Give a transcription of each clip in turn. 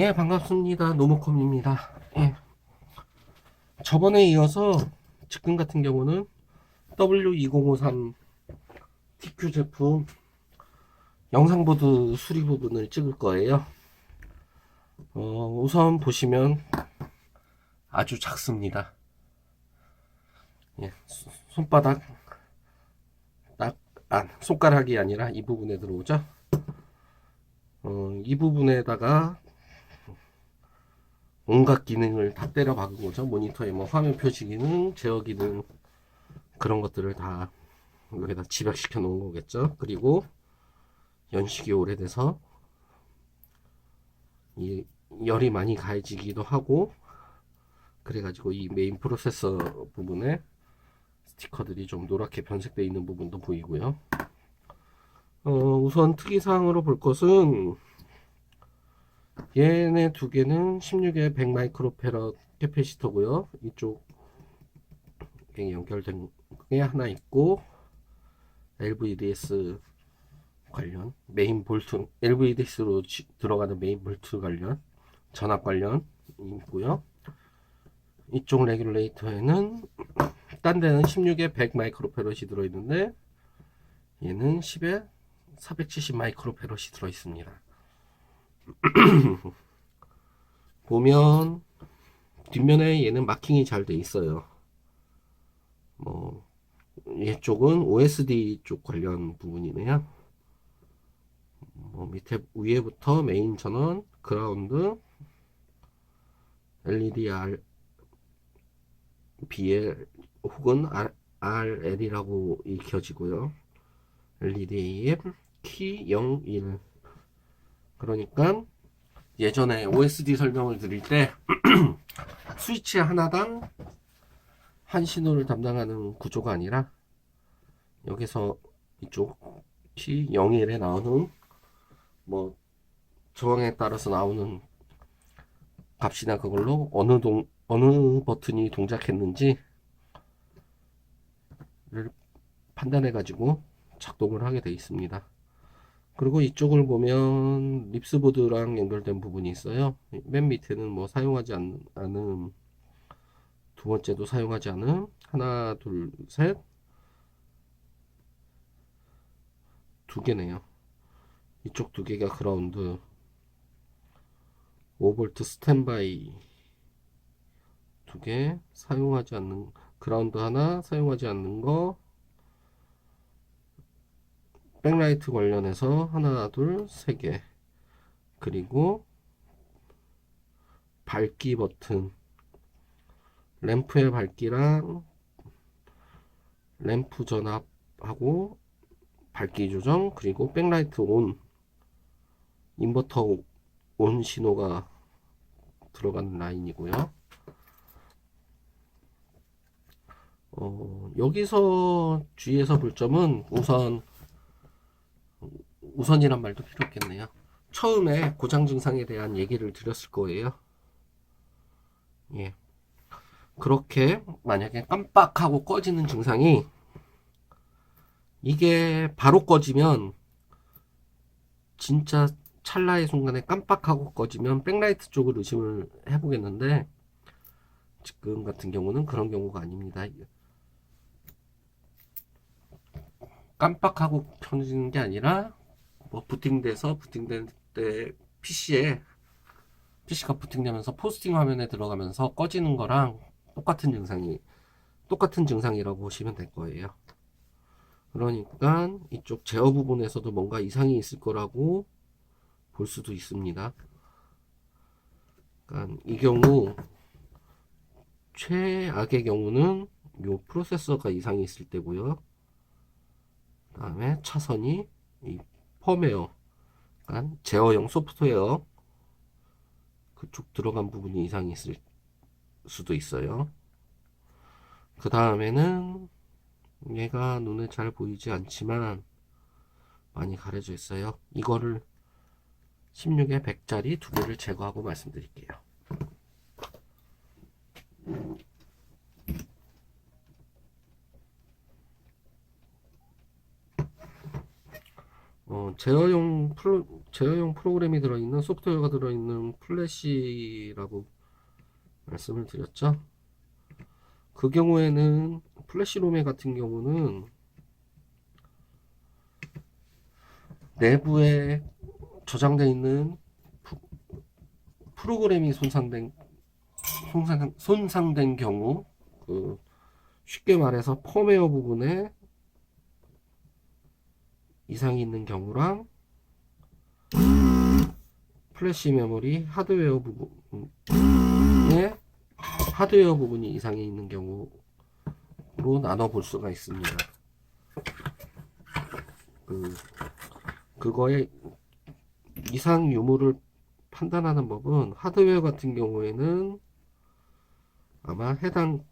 예, 반갑습니다. 노모컴입니다. 예, 저번에 이어서 지금 같은 경우는 W2053 TQ 제품 영상보드 수리 부분을 찍을 거예요. 우선 보시면 아주 작습니다. 예, 손바닥 딱, 손가락이 아니라 이 부분에 들어오죠. 이 부분에다가 온갖 기능을 다 때려 박은 거죠. 모니터에 뭐 화면 표시 기능, 제어 기능, 그런 것들을 다 여기다 집약시켜 놓은 거겠죠. 그리고 연식이 오래돼서 이 열이 많이 가해지기도 하고, 그래가지고 이 메인 프로세서 부분에 스티커들이 좀 노랗게 변색되어 있는 부분도 보이고요. 우선 특이사항으로 볼 것은 얘네 두 개는 16에 100 마이크로페럿 캐패시터고요. 이쪽에 연결된 게 하나 있고, LVDS 관련 메인 볼트, LVDS로 들어가는 메인 볼트 관련 전압 관련 있고요. 이쪽 레귤레이터에는 딴 데는 16에 100 마이크로페럿이 들어있는데 얘는 10에 470 마이크로페럿이 들어있습니다. 보면 뒷면에 얘는 마킹이 잘 돼 있어요. 뭐 얘쪽은 OSD 쪽 관련 부분이네요. 뭐 밑에 위에부터 메인 전원, 그라운드, LEDR, BL 혹은 RL이라고 읽혀지고요. LEDAM 키 01. 그러니까 예전에 OSD 설명을 드릴 때 스위치 하나당 한 신호를 담당하는 구조가 아니라 여기서 이쪽 키 01에 나오는 뭐 저항에 따라서 나오는 값이나 그걸로 어느 버튼이 동작했는지를 판단해 가지고 작동을 하게 되어 있습니다. 그리고 이쪽을 보면 립스보드랑 연결된 부분이 있어요. 맨 밑에는 뭐 사용하지 않은, 두 번째도 사용하지 않은, 하나 둘 셋, 두 개네요. 이쪽 두 개가 그라운드, 5V 스탠바이 두 개, 사용하지 않는 그라운드 하나, 사용하지 않는 거, 백라이트 관련해서 하나 둘 세 개, 그리고 밝기 버튼, 램프의 밝기랑 램프 전압하고 밝기 조정, 그리고 백라이트 온, 인버터 온 신호가 들어가는 라인이고요. 여기서 주의해서 볼 점은 우선이란 말도 필요 없겠네요. 처음에 고장 증상에 대한 얘기를 드렸을 거예요. 예. 그렇게 만약에 깜빡하고 꺼지는 증상이, 이게 바로 꺼지면, 진짜 찰나의 순간에 깜빡하고 꺼지면 백라이트 쪽을 의심을 해보겠는데, 지금 같은 경우는 그런 경우가 아닙니다. 깜빡하고 켜지는 게 아니라 뭐 부팅된 때 PC가 부팅되면서 포스팅 화면에 들어가면서 꺼지는 거랑 똑같은 증상이라고 보시면 될 거예요. 그러니까 이쪽 제어 부분에서도 뭔가 이상이 있을 거라고 볼 수도 있습니다. 그러니까 이 경우 최악의 경우는 요 프로세서가 이상이 있을 때고요. 그 다음에 차선이 이 펌웨어, 그러니까 제어용 소프트웨어 그쪽 들어간 부분이 이상이 있을 수도 있어요. 그 다음에는 얘가 눈에 잘 보이지 않지만 많이 가려져 있어요. 이거를 16에 100짜리 두 개를 제거하고 말씀드릴게요. 제어용 프로그램이 들어있는 소프트웨어가 들어있는 플래시라고 말씀을 드렸죠. 그 경우에는 플래시롬에 같은 경우는 내부에 저장되어 있는 프로그램이 손상된 경우, 쉽게 말해서 펌웨어 부분에 이상이 있는 경우랑 플래시 메모리 하드웨어 부분이 이상이 있는 경우로 나눠 볼 수가 있습니다. 그거의 이상 유무를 판단하는 법은 하드웨어 같은 경우에는 아마 해당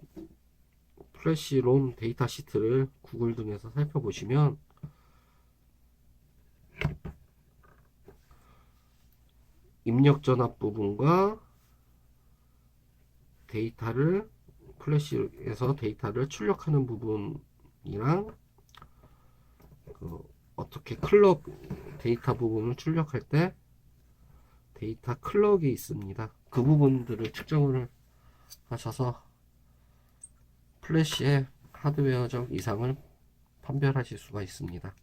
플래시롬 데이터 시트를 구글 등에서 살펴보시면 입력 전압 부분과 플래시에서 데이터를 출력하는 부분이랑 어떻게 클럭 데이터 부분을 출력할 때 데이터 클럭이 있습니다. 그 부분들을 측정을 하셔서 플래시의 하드웨어적 이상을 판별하실 수가 있습니다.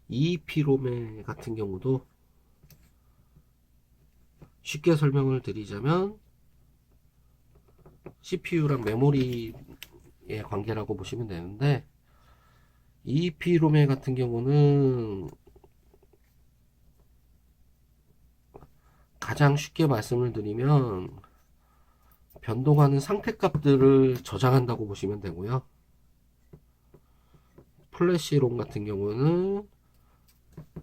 EEP롬 같은 경우도 쉽게 설명을 드리자면 CPU랑 메모리의 관계라고 보시면 되는데, EEP롬 같은 경우는 가장 쉽게 말씀을 드리면 변동하는 상태값들을 저장한다고 보시면 되고요. 플래시롬 같은 경우는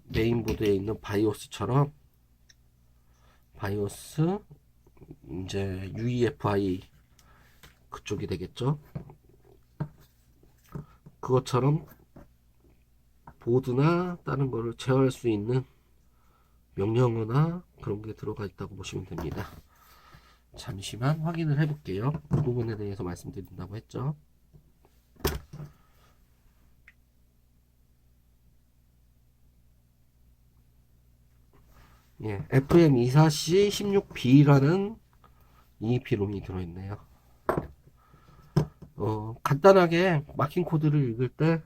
메인보드에 있는 바이오스처럼 바이오스 이제 UEFI 그쪽이 되겠죠. 그것처럼 보드나 다른 거를 제어할 수 있는 명령어나 그런 게 들어가 있다고 보시면 됩니다. 잠시만 확인을 해 볼게요. 그 부분에 대해서 말씀드린다고 했죠. 예, FM24C16B라는 EEP롬이 들어있네요. 간단하게 마킹 코드를 읽을 때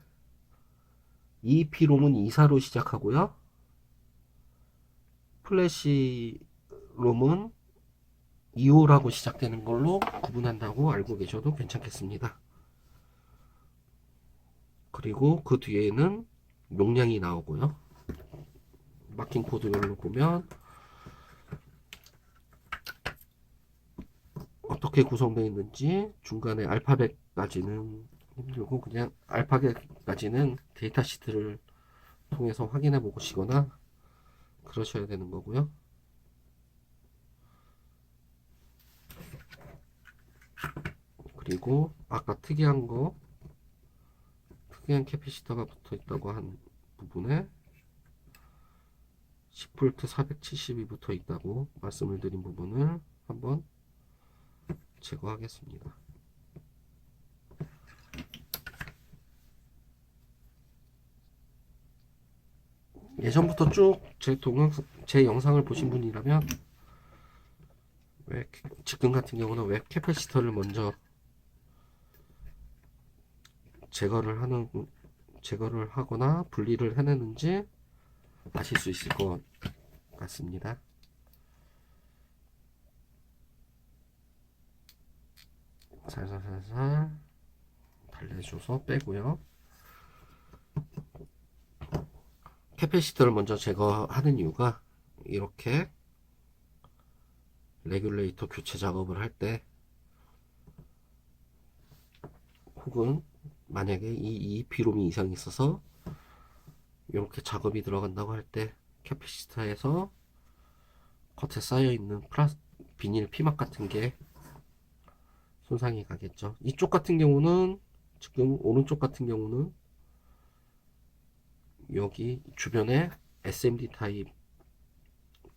EEP롬은 24로 시작하고요. 플래시롬은 25라고 시작되는 걸로 구분한다고 알고 계셔도 괜찮겠습니다. 그리고 그 뒤에는 용량이 나오고요. 마킹 코드별로 보면 어떻게 구성되어 있는지 중간에 알파벳까지는 힘들고 그냥 알파벳까지는 데이터 시트를 통해서 확인해 보시거나 그러셔야 되는 거고요. 그리고 아까 특이한 캐패시터가 붙어 있다고 한 부분에 10V 470이 붙어 있다고 말씀을 드린 부분을 한번 제거하겠습니다. 예전부터 쭉 제 영상을 보신 분이라면 지금 같은 경우는 왜 캐패시터를 먼저 제거를 하거나 분리를 해내는지 아실 수 있을 것 같습니다. 살살 달래줘서 빼고요. 캐패시터를 먼저 제거하는 이유가 이렇게 레귤레이터 교체 작업을 할 때, 혹은 만약에 이 비롬이 이상이 있어서 이렇게 작업이 들어간다고 할 때 캐패시터에서 겉에 쌓여 있는 비닐 피막 같은 게 손상이 가겠죠. 이쪽 같은 경우는, 지금 오른쪽 같은 경우는 여기 주변에 SMD 타입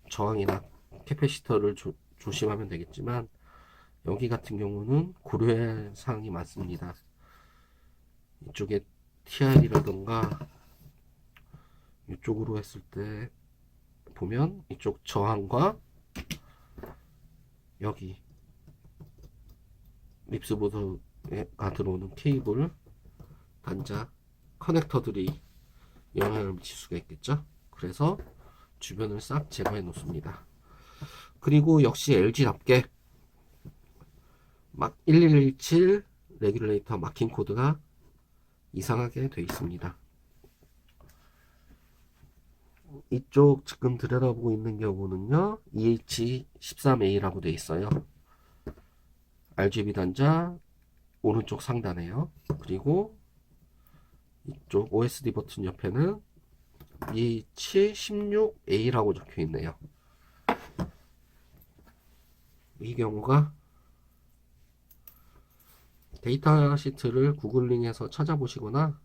저항이나 캐패시터를 조심하면 되겠지만, 여기 같은 경우는 고려할 사항이 많습니다. 이쪽에 TR이라던가 이쪽으로 했을 때 보면 이쪽 저항과 여기 립스보드가 들어오는 케이블 단자 커넥터들이 영향을 미칠 수가 있겠죠. 그래서 주변을 싹 제거해 놓습니다. 그리고 역시 LG답게 막 1117 레귤레이터 마킹 코드가 이상하게 되어 있습니다. 이쪽 지금 들여다보고 있는 경우는요 EH13A라고 되어 있어요. RGB 단자 오른쪽 상단에요. 그리고 이쪽 OSD 버튼 옆에는 EH16A라고 적혀 있네요. 이 경우가 데이터 시트를 구글링해서 찾아보시거나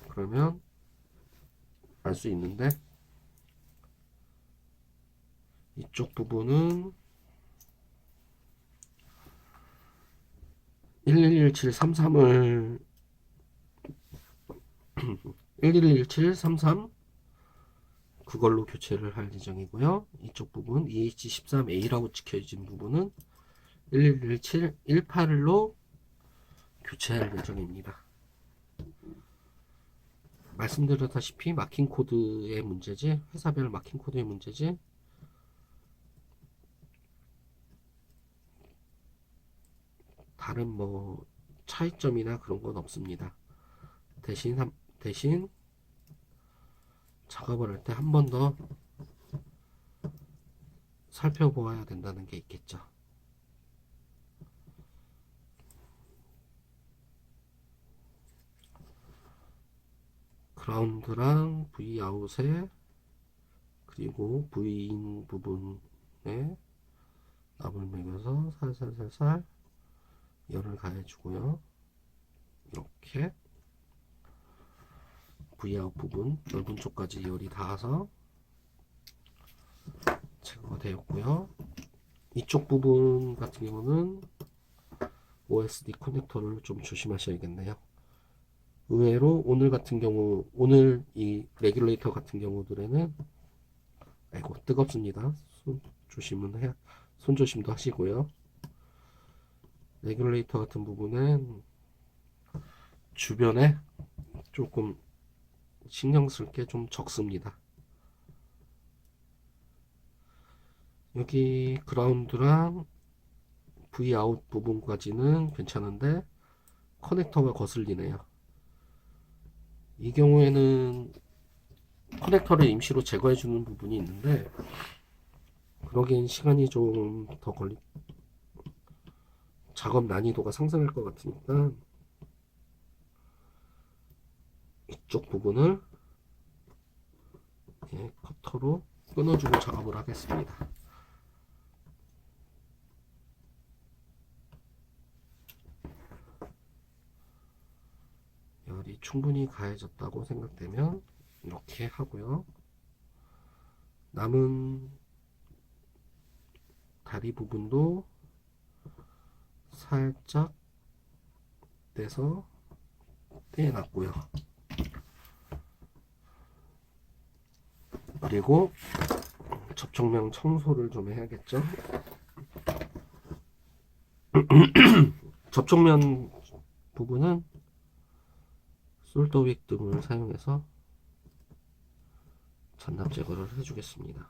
그러면 알 수 있는데, 이쪽 부분은 111733을 111733 그걸로 교체를 할 예정이고요. 이쪽 부분 EH13A라고 찍혀진 부분은 111718로 교체할 예정입니다. 말씀드렸다시피 마킹 코드의 문제지, 회사별 마킹 코드의 문제지, 다른 뭐 차이점이나 그런 건 없습니다. 대신 작업을 할 때 한 번 더 살펴보아야 된다는 게 있겠죠. 그라운드랑 V아웃에 그리고 V인 부분에 납을 매겨서 살살살살 열을 가해주고요. 이렇게 V아웃 부분 넓은 쪽까지 열이 닿아서 제거가 되었고요. 이쪽 부분 같은 경우는 OSD 커넥터를 좀 조심하셔야겠네요. 의외로 오늘 같은 경우, 오늘 이 레귤레이터 같은 경우들에는, 아이고 뜨겁습니다. 손 조심도 하시고요. 레귤레이터 같은 부분은 주변에 조금 신경 쓸 게 좀 적습니다. 여기 그라운드랑 V아웃 부분까지는 괜찮은데 커넥터가 거슬리네요. 이 경우에는 커넥터를 임시로 제거해 주는 부분이 있는데, 그러기엔 시간이 좀 더 작업 난이도가 상승할 것 같으니까 이쪽 부분을 커터로 끊어주고 작업을 하겠습니다. 열이 충분히 가해졌다고 생각되면 이렇게 하고요. 남은 다리 부분도 살짝 떼서 떼어놨고요. 그리고 접촉면 청소를 좀 해야겠죠. 접촉면 부분은 솔더윅 등을 사용해서 잔납 제거를 해주겠습니다.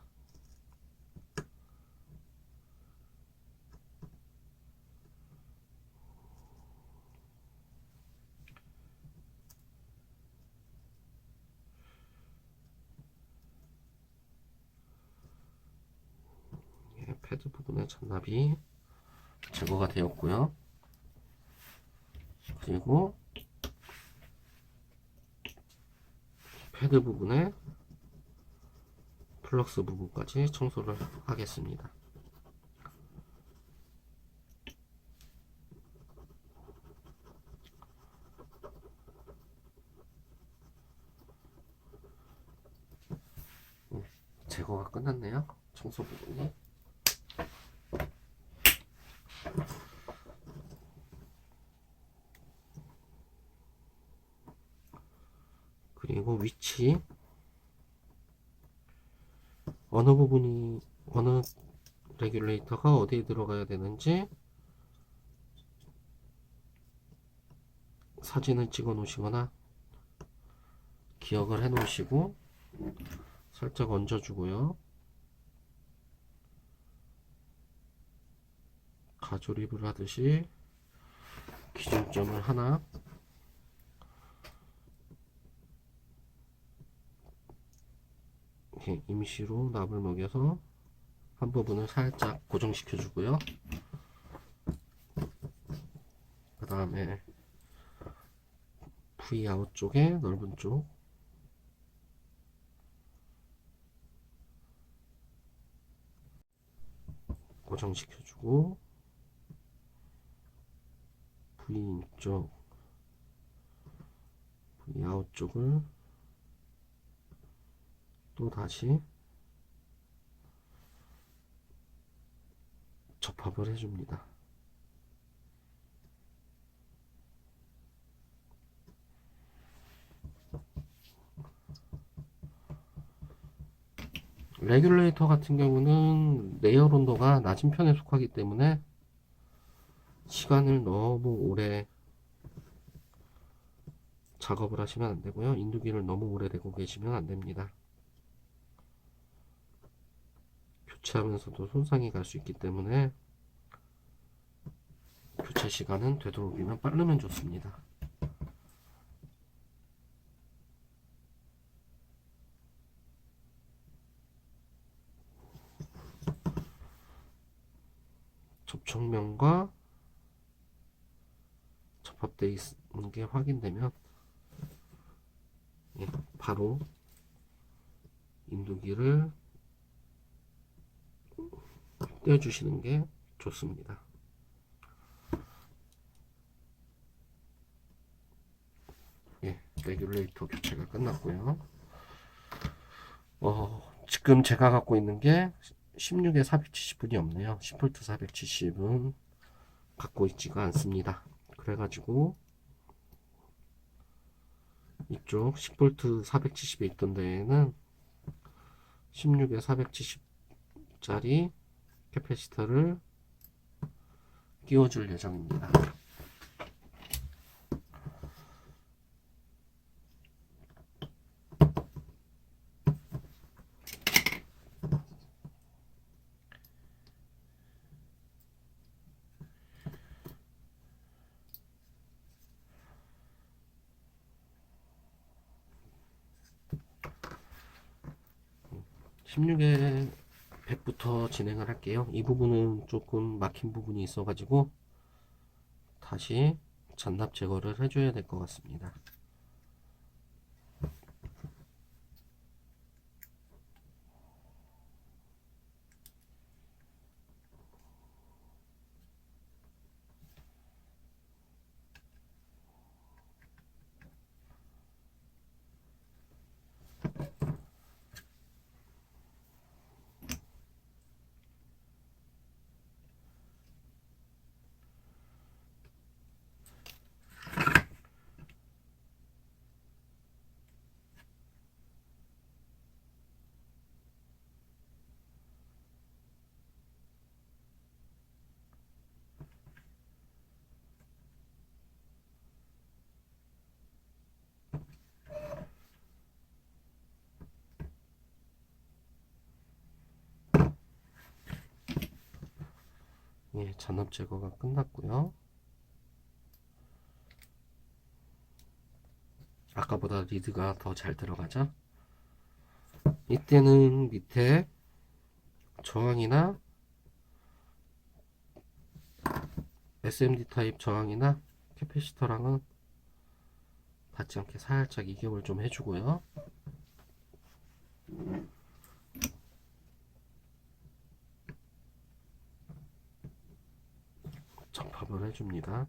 패드 부분의 잔납이 제거가 되었고요. 그리고 패드 부분에 플럭스 부분까지 청소를 하겠습니다. 제거가 끝났네요. 청소 부분이. 그리고 위치, 어느 레귤레이터가 어디에 들어가야 되는지 사진을 찍어 놓으시거나 기억을 해 놓으시고 살짝 얹어 주고요. 가조립을 하듯이 기준점을 하나 이렇게 임시로 납을 먹여서 한 부분을 살짝 고정시켜 주고요. 그 다음에 V 아웃 쪽에 넓은 쪽 고정시켜 주고 V 인 쪽 V 아웃 쪽을 또 다시 접합을 해줍니다. 레귤레이터 같은 경우는 내열 온도가 낮은 편에 속하기 때문에 시간을 너무 오래 작업을 하시면 안 되고요. 인두기를 너무 오래 대고 계시면 안 됩니다. 교체하면서도 손상이 갈 수 있기 때문에 교체 시간은 되도록이면 빠르면 좋습니다. 접촉면과 접합되어 있는 게 확인되면 바로 인두기를 떼어주시는 게 좋습니다. 레귤레이터 교체가 끝났고요. 지금 제가 갖고 있는 게 16에 470분이 없네요. 10V 470은 갖고 있지가 않습니다. 그래가지고 이쪽 10V 470에 있던 데에는 16에 470짜리 캐패시터를 끼워줄 예정입니다. 16에 100부터 진행을 할게요. 이 부분은 조금 막힌 부분이 있어 가지고 다시 잔납 제거를 해줘야 될 것 같습니다. 잔납 제거가 끝났고요. 아까보다 리드가 더 잘 들어가죠. 이때는 밑에 저항이나 SMD 타입 저항이나 캐패시터랑은 닿지 않게 살짝 이격을 좀 해주고요. 접합을 해줍니다.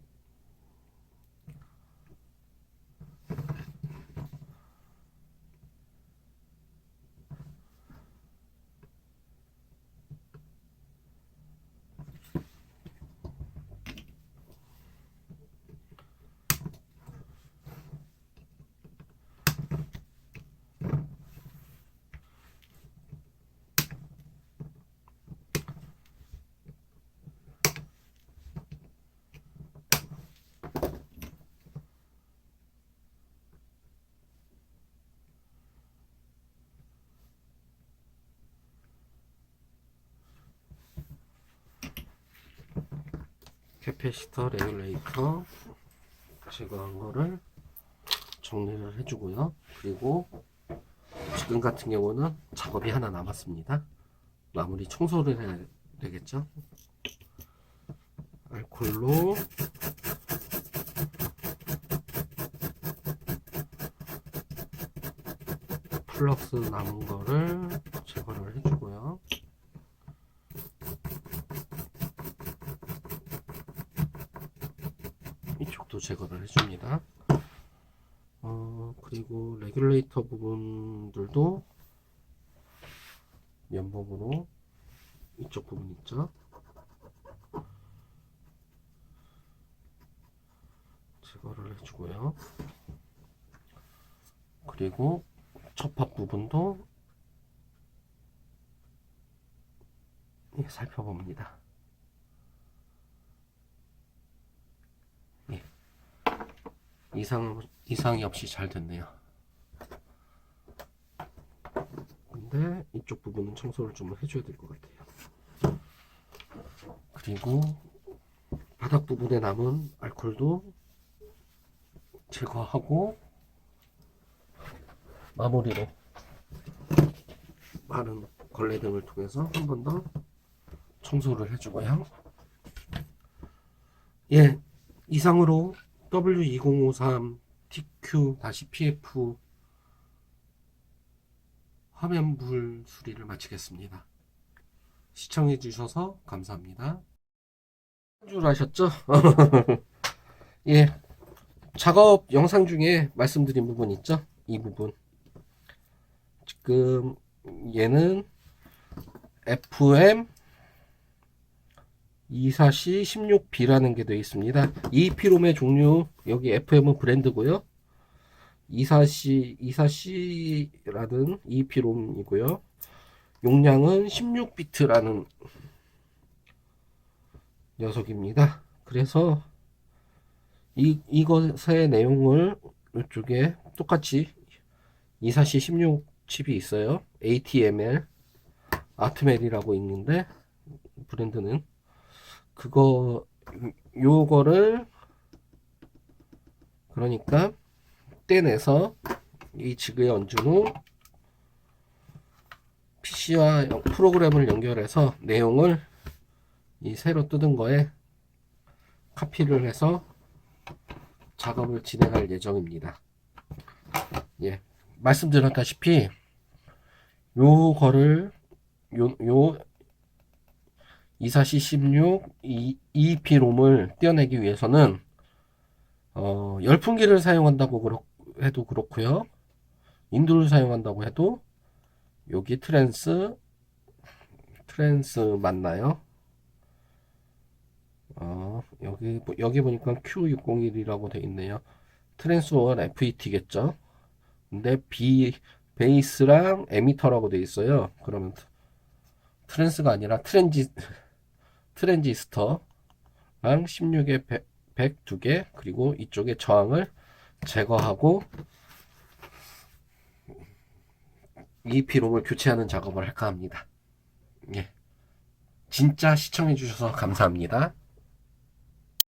캐패시터 레귤레이터 제거한 거를 정리를 해주고요. 그리고 지금 같은 경우는 작업이 하나 남았습니다. 마무리 청소를 해야 되겠죠. 알콜로 플럭스 남은 거를 제거를 해주고요. 이쪽도 제거를 해줍니다. 그리고 레귤레이터 부분들도 면봉으로 이쪽 부분 있죠. 제거를 해주고요. 그리고 접합 부분도 살펴봅니다. 예. 이상이 없이 잘 됐네요. 근데 이쪽 부분은 청소를 좀 해줘야 될 것 같아요. 그리고 바닥 부분에 남은 알콜도 제거하고 마무리로 마른 걸레 등을 통해서 한 번 더 청소를 해주고요. 예, 이상으로 W2053 TQ-PF 화면불 수리를 마치겠습니다. 시청해 주셔서 감사합니다. 한 줄 아셨죠? 예, 작업 영상 중에 말씀드린 부분 있죠? 이 부분 지금 얘는 FM 24C16B라는 게 되어 있습니다. EEP롬의 종류, 여기 FM은 브랜드고요. 24C라는 EEP롬이고요. 용량은 16비트라는 녀석입니다. 그래서 이것의 내용을 이쪽에 똑같이 24C16 칩이 있어요. ATML, 아트멜이라고 있는데 브랜드는 요거를 그러니까 떼내서 이 지그에 얹은 후 PC와 프로그램을 연결해서 내용을 이 새로 뜯은 거에 카피를 해서 작업을 진행할 예정입니다. 예, 말씀드렸다시피 요거를 요 24C16 EEP롬을 떼어내기 위해서는 열풍기를 사용한다고 해도 그렇고요. 인두를 사용한다고 해도 여기 트랜스 맞나요? 여기 보니까 Q601이라고 되어 있네요. 트랜스원 FET겠죠. 근데 베이스랑 에미터라고 되어 있어요. 그러면 트랜스가 아니라 트랜지스터랑 16에 100 2개, 그리고 이쪽에 저항을 제거하고 EEP롬을 교체하는 작업을 할까 합니다. 예. 진짜 시청해 주셔서 감사합니다.